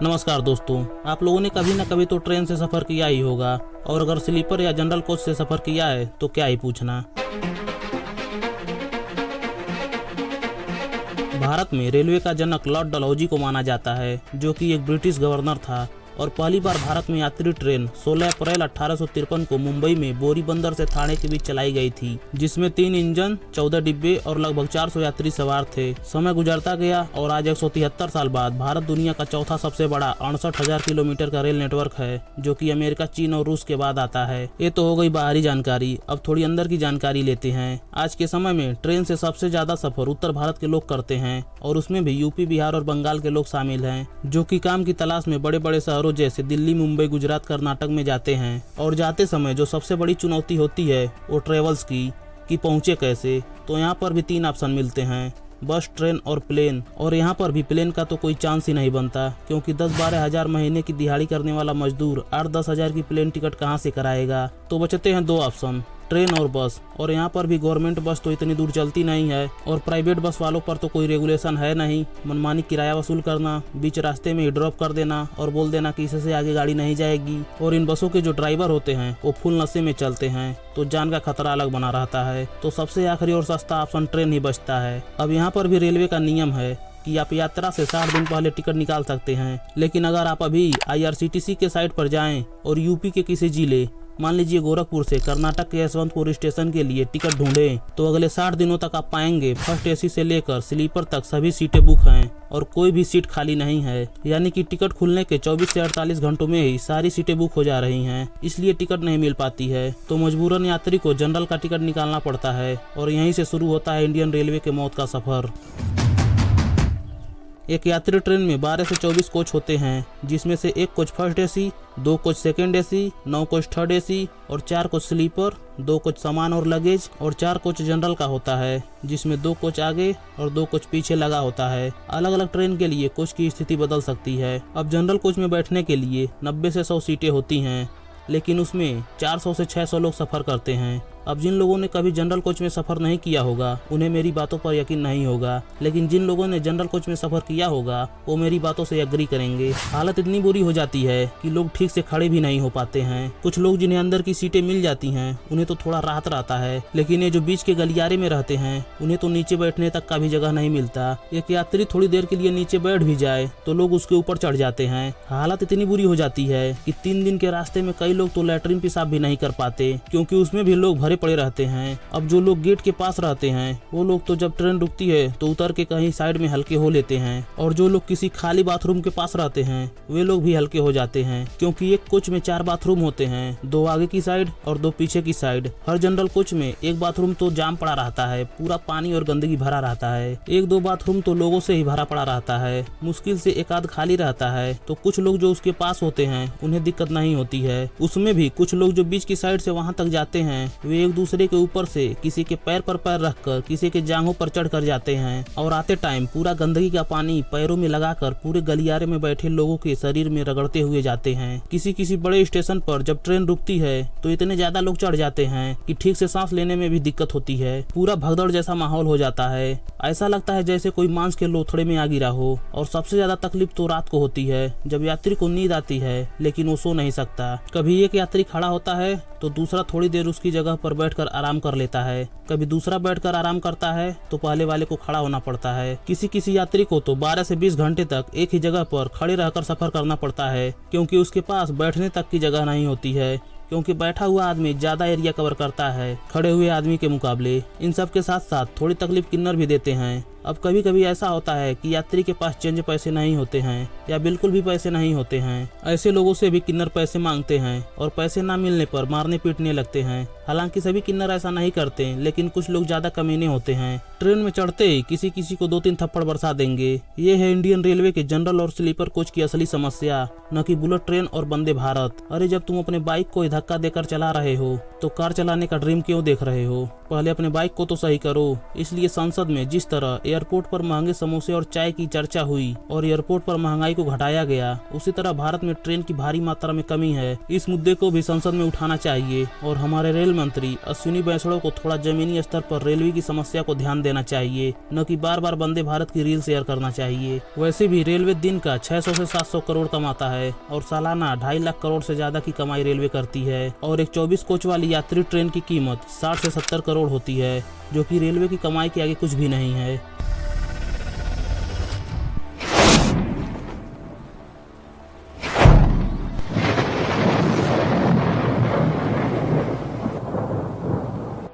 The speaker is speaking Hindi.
नमस्कार दोस्तों, आप लोगों ने कभी न कभी तो ट्रेन से सफ़र किया ही होगा और अगर स्लीपर या जनरल कोच से सफ़र किया है तो क्या ही पूछना। भारत में रेलवे का जनक लॉर्ड डलहौजी को माना जाता है, जो कि एक ब्रिटिश गवर्नर था और पहली बार भारत में यात्री ट्रेन 16 अप्रैल 1853 को मुंबई में बोरी बंदर से ठाणे के बीच चलाई गई थी, जिसमें 3 इंजन, 14 डिब्बे और लगभग 400 यात्री सवार थे। समय गुजरता गया और आज 173 साल बाद भारत दुनिया का चौथा सबसे बड़ा 68,000 किलोमीटर का रेल नेटवर्क है, जो कि अमेरिका, चीन और रूस के बाद आता है। ये तो हो गई बाहरी जानकारी। अब थोड़ी अंदर की जानकारी लेते हैं। आज के समय में ट्रेन से सबसे ज्यादा सफर उत्तर भारत के लोग करते हैं और उसमें भी यूपी, बिहार और बंगाल के लोग शामिल हैं, जो कि काम की तलाश में बड़े बड़े शहरों जैसे दिल्ली, मुंबई, गुजरात, कर्नाटक में जाते हैं। और जाते समय जो सबसे बड़ी चुनौती होती है वो ट्रेवल्स की, कि पहुंचे कैसे। तो यहाँ पर भी 3 ऑप्शन मिलते हैं, बस, ट्रेन और प्लेन। और यहाँ पर भी प्लेन का तो कोई चांस ही नहीं बनता, क्योंकि 10-12 हजार महीने की दिहाड़ी करने वाला मजदूर 8-10 हजार की प्लेन टिकट कहाँ से कराएगा। तो बचते हैं 2 ऑप्शन, ट्रेन और बस। और यहाँ पर भी गवर्नमेंट बस तो इतनी दूर चलती नहीं है और प्राइवेट बस वालों पर तो कोई रेगुलेशन है नहीं। मनमानी किराया वसूल करना, बीच रास्ते में ही ड्रॉप कर देना और बोल देना कि इससे आगे गाड़ी नहीं जाएगी। और इन बसों के जो ड्राइवर होते हैं वो फुल नशे में चलते हैं, तो जान का खतरा अलग बना रहता है। तो सबसे आखिरी और सस्ता ऑप्शन ट्रेन ही बचता है। अब यहाँ पर भी रेलवे का नियम है कि आप यात्रा से 60 दिन पहले टिकट निकाल सकते हैं, लेकिन अगर आप अभी IRCTC के साइट पर जाएं और यूपी के किसी जिले, मान लीजिए गोरखपुर से कर्नाटक के यशवंतपुर स्टेशन के लिए टिकट ढूंढें, तो अगले 60 दिनों तक आप पाएंगे फर्स्ट AC से लेकर स्लीपर तक सभी सीटें बुक हैं और कोई भी सीट खाली नहीं है। यानी कि टिकट खुलने के 24 से 48 घंटों में ही सारी सीटें बुक हो जा रही हैं, इसलिए टिकट नहीं मिल पाती है। तो मजबूरन यात्री को जनरल का टिकट निकालना पड़ता है और यहीं से शुरू होता है इंडियन रेलवे के मौत का सफर। एक यात्री ट्रेन में 12 से 24 कोच होते हैं, जिसमें से 1 coach first AC, 2 coach second AC, 9 coach third AC और 4 कोच स्लीपर, 2 कोच सामान और लगेज और 4 कोच जनरल का होता है, जिसमें 2 कोच आगे और 2 कोच पीछे लगा होता है। अलग अलग ट्रेन के लिए कोच की स्थिति बदल सकती है। अब जनरल कोच में बैठने के लिए 90 से 100 सीटें होती हैं, लेकिन उसमें 400 से 600 लोग सफ़र करते हैं। अब जिन लोगों ने कभी जनरल कोच में सफ़र नहीं किया होगा उन्हें मेरी बातों पर यकीन नहीं होगा, लेकिन जिन लोगों ने जनरल कोच में सफ़र किया होगा वो मेरी बातों से एग्री करेंगे। हालत इतनी बुरी हो जाती है कि लोग ठीक से खड़े भी नहीं हो पाते हैं। कुछ लोग जिन्हें अंदर की सीटें मिल जाती हैं उन्हें तो थोड़ा राहत रहता है, लेकिन ये जो बीच के गलियारे में रहते हैं उन्हें तो नीचे बैठने तक का भी जगह नहीं मिलता। एक यात्री थोड़ी देर के लिए नीचे बैठ भी जाए तो लोग उसके ऊपर चढ़ जाते हैं। हालत इतनी बुरी हो जाती है कि 3 दिन के रास्ते में कई लोग तो लैट्रिन पेशाब भी नहीं कर पाते, क्योंकि उसमें भी लोग भरे पड़े रहते हैं। अब जो लोग गेट के पास रहते हैं वो लोग तो जब ट्रेन रुकती है तो उतर के कहीं साइड में हल्के हो लेते हैं, और जो लोग किसी खाली बाथरूम के पास रहते हैं वे लोग भी हल्के हो जाते हैं, क्योंकि एक कोच में 4 बाथरूम होते हैं, 2 आगे की साइड और 2 पीछे की साइड। हर जनरल कोच में एक बाथरूम तो जाम पड़ा रहता है, पूरा पानी और गंदगी भरा रहता है। 1-2 बाथरूम तो लोगों से ही भरा पड़ा रहता है, मुश्किल से एक आध खाली रहता है। तो कुछ लोग जो उसके पास होते हैं उन्हें दिक्कत नहीं होती है। उसमें भी कुछ लोग जो बीच की साइड से वहां तक जाते हैं वे एक दूसरे के ऊपर से किसी के पैर पर पैर रखकर किसी के जांघों पर चढ़ कर जाते हैं, और आते टाइम पूरा गंदगी का पानी पैरों में लगाकर पूरे गलियारे में बैठे लोगों के शरीर में रगड़ते हुए जाते हैं। किसी किसी बड़े स्टेशन पर जब ट्रेन रुकती है तो इतने ज्यादा लोग चढ़ जाते हैं कि ठीक से सांस लेने में भी दिक्कत होती है। पूरा भगदड़ जैसा माहौल हो जाता है, ऐसा लगता है जैसे कोई मांस के लोथड़े में आ गिरा हो। और सबसे ज्यादा तकलीफ तो रात को होती है, जब यात्री को नींद आती है लेकिन वो सो नहीं सकता। कभी एक यात्री खड़ा होता है तो दूसरा थोड़ी देर उसकी जगह पर बैठकर आराम कर लेता है, कभी दूसरा बैठकर आराम करता है तो पहले वाले को खड़ा होना पड़ता है। किसी किसी यात्री को तो 12 से 20 घंटे तक एक ही जगह पर खड़े रहकर सफर करना पड़ता है, क्योंकि उसके पास बैठने तक की जगह नहीं होती है, क्योंकि बैठा हुआ आदमी ज्यादा एरिया कवर करता है खड़े हुए आदमी के मुकाबले। इन सब के साथ साथ थोड़ी तकलीफ किन्नर भी देते हैं। अब कभी कभी ऐसा होता है कि यात्री के पास चेंज पैसे नहीं होते हैं या बिल्कुल भी पैसे नहीं होते हैं। ऐसे लोगों से भी किन्नर पैसे मांगते हैं और पैसे ना मिलने पर मारने पीटने लगते हैं। हालांकि सभी किन्नर ऐसा नहीं करते, लेकिन कुछ लोग ज्यादा कमीने होते हैं। ट्रेन में चढ़ते ही किसी किसी को 2-3 थप्पड़ बरसा देंगे। ये है इंडियन रेलवे के जनरल और स्लीपर कोच की असली समस्या, न कि बुलेट ट्रेन और वंदे भारत। अरे जब तुम अपने बाइक को धक्का देकर चला रहे हो तो कार चलाने का ड्रीम क्यों देख रहे हो? पहले अपने बाइक को तो सही करो। इसलिए संसद में जिस तरह एयरपोर्ट पर महंगे समोसे और चाय की चर्चा हुई और एयरपोर्ट पर महंगाई को घटाया गया, उसी तरह भारत में ट्रेन की भारी मात्रा में कमी है। इस मुद्दे को भी संसद में उठाना चाहिए और हमारे रेल मंत्री अश्विनी वैष्णव को थोड़ा जमीनी स्तर पर रेलवे की समस्या को ध्यान देना चाहिए, न कि बार बार वंदे भारत की रील शेयर करना चाहिए। वैसे भी रेलवे दिन का 600 से 700 करोड़ कमाता है और सालाना 2.5 लाख करोड़ से ज्यादा की कमाई रेलवे करती है और एक 24 कोच वाली यात्री ट्रेन की कीमत 60 से 70 करोड़ होती है, जो कि रेलवे की कमाई के आगे कुछ भी नहीं है।